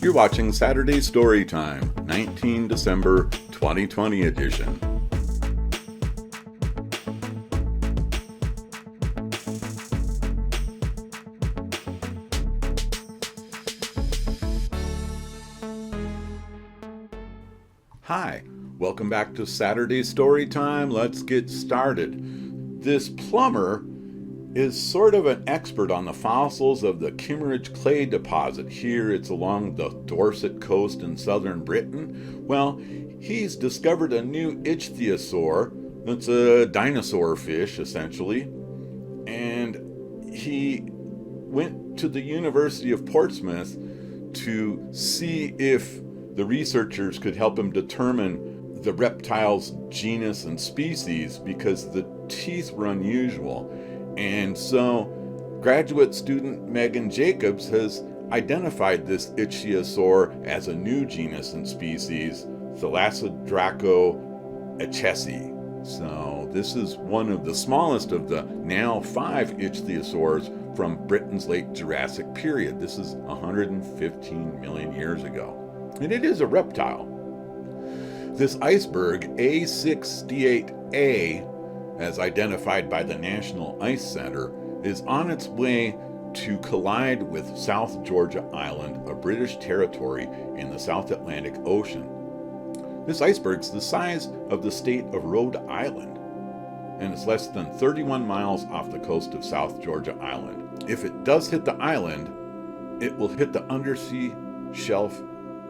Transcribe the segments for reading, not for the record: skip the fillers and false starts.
You're watching Saturday Story Time, 19 December 2020 edition. Hi, welcome back to Saturday Story Time. Let's get started. This plumber is sort of an expert on the fossils of the Kimmeridge clay deposit. Here it's along the Dorset coast in southern Britain. Well, he's discovered a new ichthyosaur. That's a dinosaur fish, essentially. And he went to the University of Portsmouth to see if the researchers could help him determine the reptile's genus and species, because the teeth were unusual. And so graduate student Megan Jacobs has identified this ichthyosaur as a new genus and species, Thalassodraco echesi. So this is one of the smallest of the now 5 ichthyosaurs from Britain's late Jurassic period. This is 115 million years ago. And it is a reptile. This iceberg, A68A, as identified by the National Ice Center, is on its way to collide with South Georgia Island, a British territory in the South Atlantic Ocean. This iceberg's the size of the state of Rhode Island, and it's less than 31 miles off the coast of South Georgia Island. If it does hit the island, it will hit the undersea shelf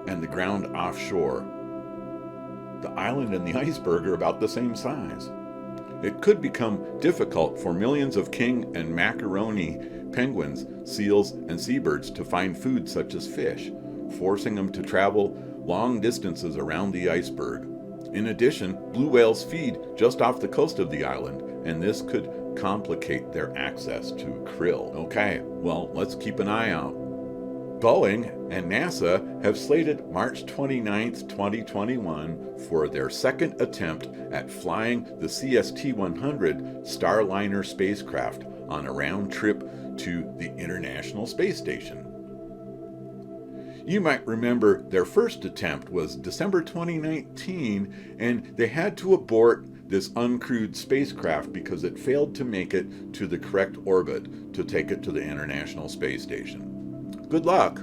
and the ground offshore. The island and the iceberg are about the same size. It could become difficult for millions of king and macaroni penguins, seals, and seabirds to find food such as fish, forcing them to travel long distances around the iceberg. In addition, blue whales feed just off the coast of the island, and this could complicate their access to krill. Okay, well, let's keep an eye out. Boeing and NASA have slated March 29th, 2021 for their second attempt at flying the CST-100 Starliner spacecraft on a round trip to the International Space Station. You might remember their first attempt was December 2019, and they had to abort this uncrewed spacecraft because it failed to make it to the correct orbit to take it to the International Space Station. Good luck!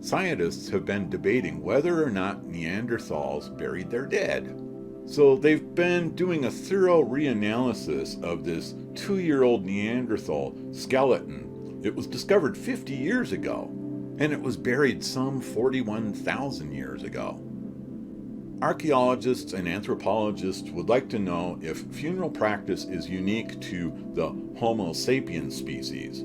Scientists have been debating whether or not Neanderthals buried their dead. So they've been doing a thorough reanalysis of this 2-year-old Neanderthal skeleton. It was discovered 50 years ago, and it was buried some 41,000 years ago. Archaeologists and anthropologists would like to know if funeral practice is unique to the Homo sapiens species.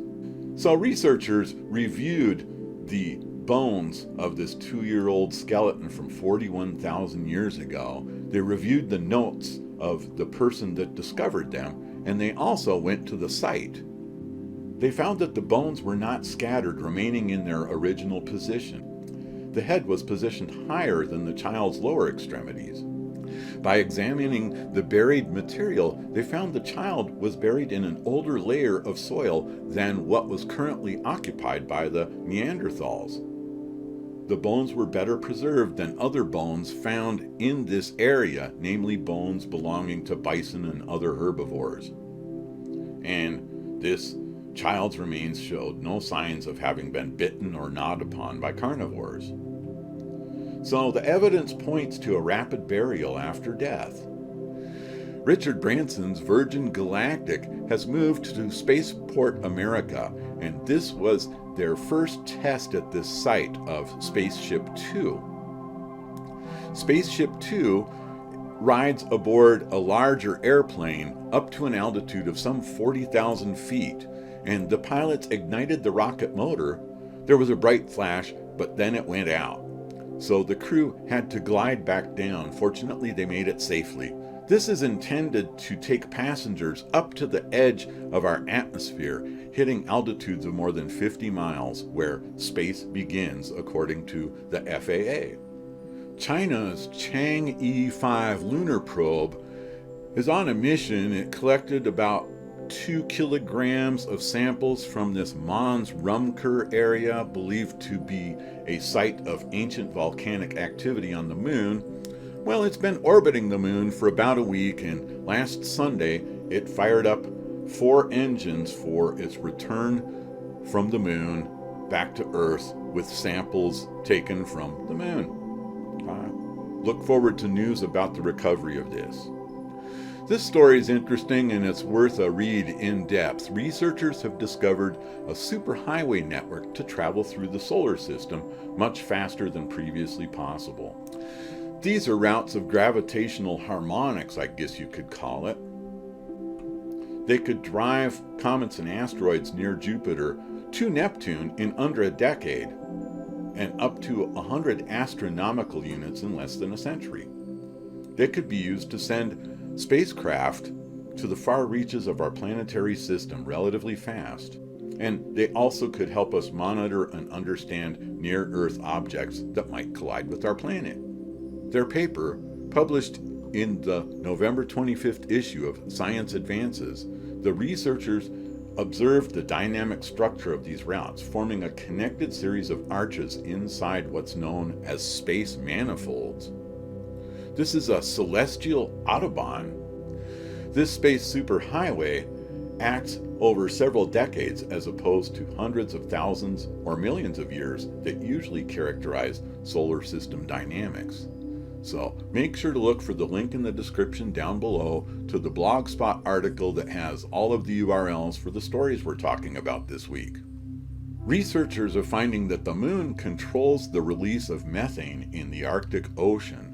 So researchers reviewed the bones of this 2-year-old skeleton from 41,000 years ago. They reviewed the notes of the person that discovered them, and they also went to the site. They found that the bones were not scattered, remaining in their original position. The head was positioned higher than the child's lower extremities. By examining the buried material, they found the child was buried in an older layer of soil than what was currently occupied by the Neanderthals. The bones were better preserved than other bones found in this area, namely bones belonging to bison and other herbivores. And this child's remains showed no signs of having been bitten or gnawed upon by carnivores. So the evidence points to a rapid burial after death. Richard Branson's Virgin Galactic has moved to Spaceport America, and this was their first test at this site of Spaceship Two. Spaceship Two rides aboard a larger airplane up to an altitude of some 40,000 feet, and the pilots ignited the rocket motor. There was a bright flash, but then it went out. So the crew had to glide back down. Fortunately, they made it safely. This is intended to take passengers up to the edge of our atmosphere, hitting altitudes of more than 50 miles, where space begins, according to the FAA. China's Chang'e 5 lunar probe is on a mission. It collected about 2 kilograms of samples from this Mons Rumker area, believed to be a site of ancient volcanic activity on the moon. Well, it's been orbiting the moon for about a week, and last Sunday it fired up 4 engines for its return from the moon back to Earth with samples taken from the moon. Look forward to news about the recovery of this. This story is interesting and it's worth a read in depth. Researchers have discovered a superhighway network to travel through the solar system much faster than previously possible. These are routes of gravitational harmonics, I guess you could call it. They could drive comets and asteroids near Jupiter to Neptune in under a decade, and up to 100 astronomical units in less than a century. They could be used to send spacecraft to the far reaches of our planetary system relatively fast, and they also could help us monitor and understand near-Earth objects that might collide with our planet. Their paper, published in the November 25th issue of Science Advances, the researchers observed the dynamic structure of these routes, forming a connected series of arches inside what's known as space manifolds. This is a celestial autobahn. This space superhighway acts over several decades as opposed to hundreds of thousands or millions of years that usually characterize solar system dynamics. So make sure to look for the link in the description down below to the Blogspot article that has all of the URLs for the stories we're talking about this week. Researchers are finding that the moon controls the release of methane in the Arctic Ocean.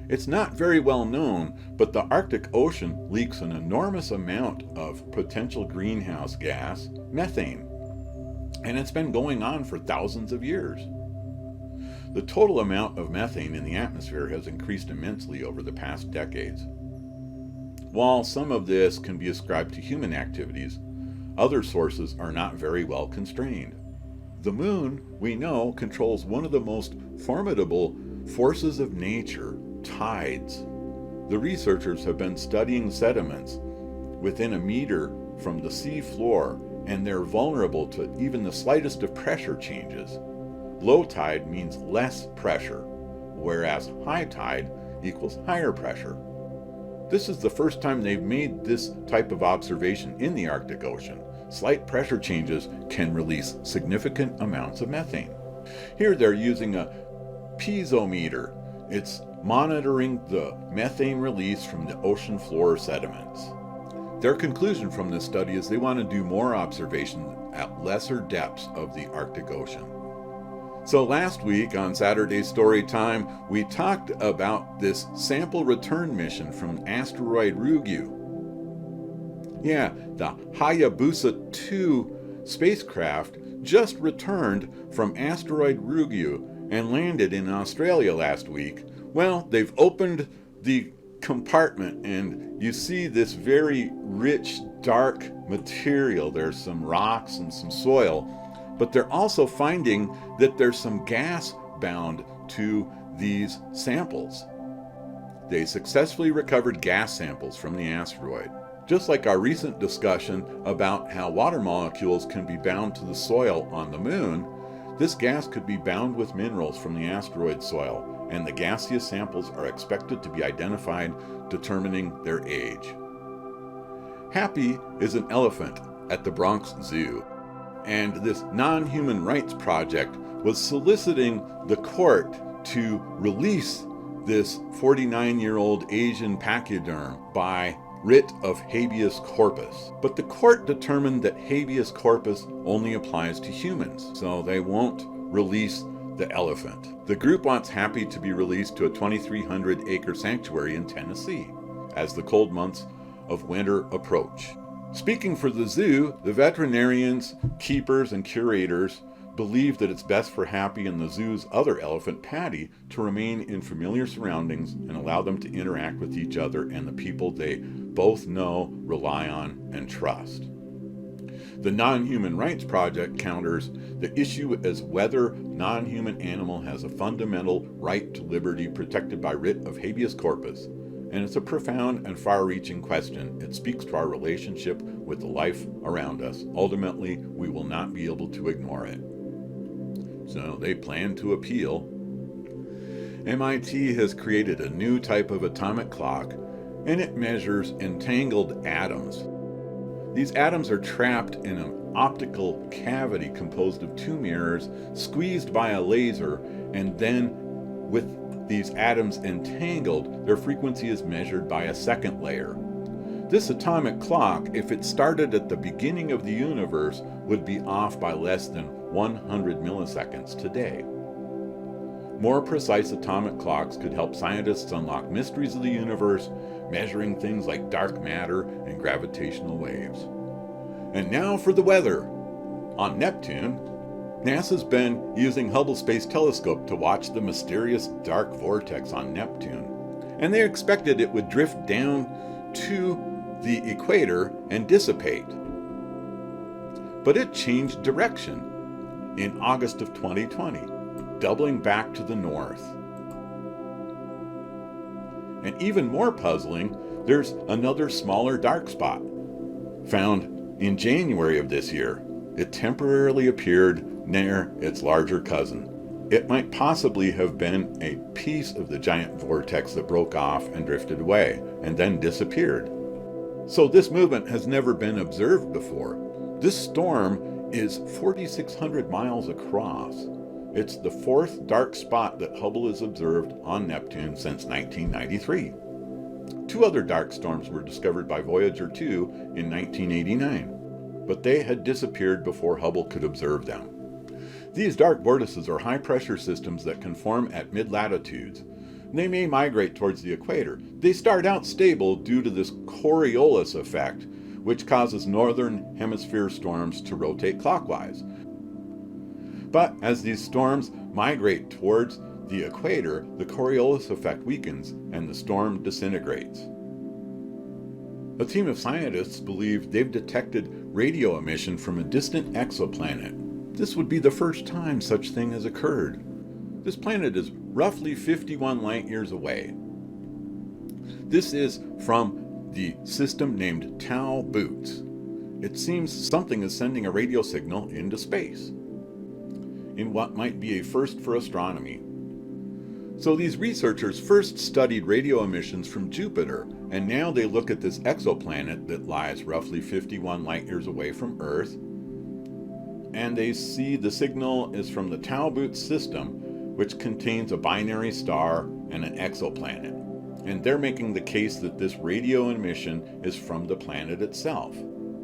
It's not very well known, but the Arctic Ocean leaks an enormous amount of potential greenhouse gas, methane, and it's been going on for thousands of years. The total amount of methane in the atmosphere has increased immensely over the past decades. While some of this can be ascribed to human activities, other sources are not very well constrained. The moon, we know, controls one of the most formidable forces of nature, tides. The researchers have been studying sediments within a meter from the sea floor, and they're vulnerable to even the slightest of pressure changes. Low tide means less pressure, whereas high tide equals higher pressure. This is the first time they've made this type of observation in the Arctic Ocean. Slight pressure changes can release significant amounts of methane. Here they're using a piezometer. It's monitoring the methane release from the ocean floor sediments. Their conclusion from this study is they want to do more observations at lesser depths of the Arctic Ocean. So last week on Saturday's Story Time, we talked about this sample return mission from Asteroid Ryugu. Yeah, the Hayabusa 2 spacecraft just returned from Asteroid Ryugu and landed in Australia last week. Well, they've opened the compartment and you see this very rich, dark material. There's some rocks and some soil, but they're also finding that there's some gas bound to these samples. They successfully recovered gas samples from the asteroid. Just like our recent discussion about how water molecules can be bound to the soil on the moon, this gas could be bound with minerals from the asteroid soil, and the gaseous samples are expected to be identified, determining their age. Happy is an elephant at the Bronx Zoo, and this non-human rights project was soliciting the court to release this 49-year-old Asian pachyderm by writ of habeas corpus. But the court determined that habeas corpus only applies to humans, so they won't release the elephant. The group wants Happy to be released to a 2,300-acre sanctuary in Tennessee as the cold months of winter approach. Speaking for the zoo, the veterinarians, keepers, and curators believe that it's best for Happy and the zoo's other elephant, Patty, to remain in familiar surroundings and allow them to interact with each other and the people they both know, rely on, and trust. The Non-Human Rights Project counters the issue as whether non-human animal has a fundamental right to liberty protected by writ of habeas corpus, and it's a profound and far-reaching question. It speaks to our relationship with the life around us. Ultimately, we will not be able to ignore it. So they plan to appeal. MIT has created a new type of atomic clock, and it measures entangled atoms. These atoms are trapped in an optical cavity composed of two mirrors, squeezed by a laser, and then with these atoms entangled, their frequency is measured by a second layer. This atomic clock, if it started at the beginning of the universe, would be off by less than 100 milliseconds today. More precise atomic clocks could help scientists unlock mysteries of the universe, measuring things like dark matter and gravitational waves. And now for the weather. On Neptune, NASA's been using Hubble Space Telescope to watch the mysterious dark vortex on Neptune, and they expected it would drift down to the equator and dissipate. But it changed direction in August of 2020, doubling back to the north. And even more puzzling, there's another smaller dark spot found in January of this year. It temporarily appeared near its larger cousin. It might possibly have been a piece of the giant vortex that broke off and drifted away, and then disappeared. So this movement has never been observed before. This storm is 4,600 miles across. It's the fourth dark spot that Hubble has observed on Neptune since 1993. Two other dark storms were discovered by Voyager 2 in 1989, but they had disappeared before Hubble could observe them. These dark vortices are high-pressure systems that can form at mid-latitudes. They may migrate towards the equator. They start out stable due to this Coriolis effect, which causes northern hemisphere storms to rotate clockwise. But as these storms migrate towards the equator, the Coriolis effect weakens and the storm disintegrates. A team of scientists believe they've detected radio emission from a distant exoplanet. This would be the first time such thing has occurred. This planet is roughly 51 light years away. This is from the system named Tau Boots. It seems something is sending a radio signal into space, in what might be a first for astronomy. So these researchers first studied radio emissions from Jupiter, and now they look at this exoplanet that lies roughly 51 light years away from Earth, and they see the signal is from the Tau Boots system, which contains a binary star and an exoplanet. And they're making the case that this radio emission is from the planet itself.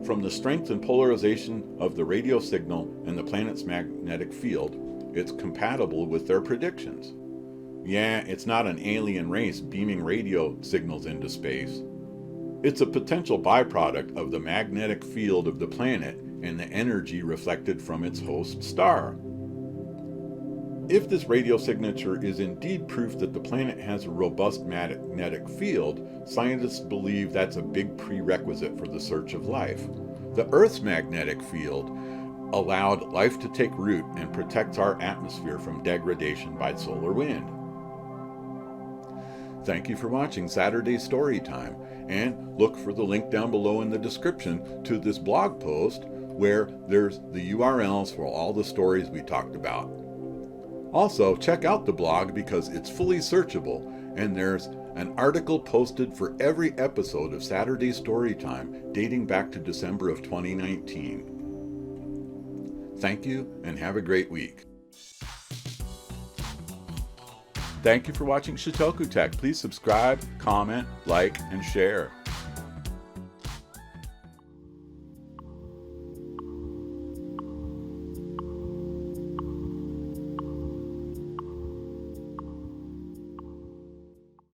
From the strength and polarization of the radio signal and the planet's magnetic field, it's compatible with their predictions. Yeah, it's not an alien race beaming radio signals into space. It's a potential byproduct of the magnetic field of the planet and the energy reflected from its host star. If this radio signature is indeed proof that the planet has a robust magnetic field, scientists believe that's a big prerequisite for the search of life. The Earth's magnetic field allowed life to take root and protects our atmosphere from degradation by solar wind. Thank you for watching Saturday Storytime, and look for the link down below in the description to this blog post where there's the URLs for all the stories we talked about. Also, check out the blog because it's fully searchable, and there's an article posted for every episode of Saturday Storytime dating back to December of 2019. Thank you, and have a great week. Thank you for watching Shitoku Tech. Please subscribe, comment, like, and share.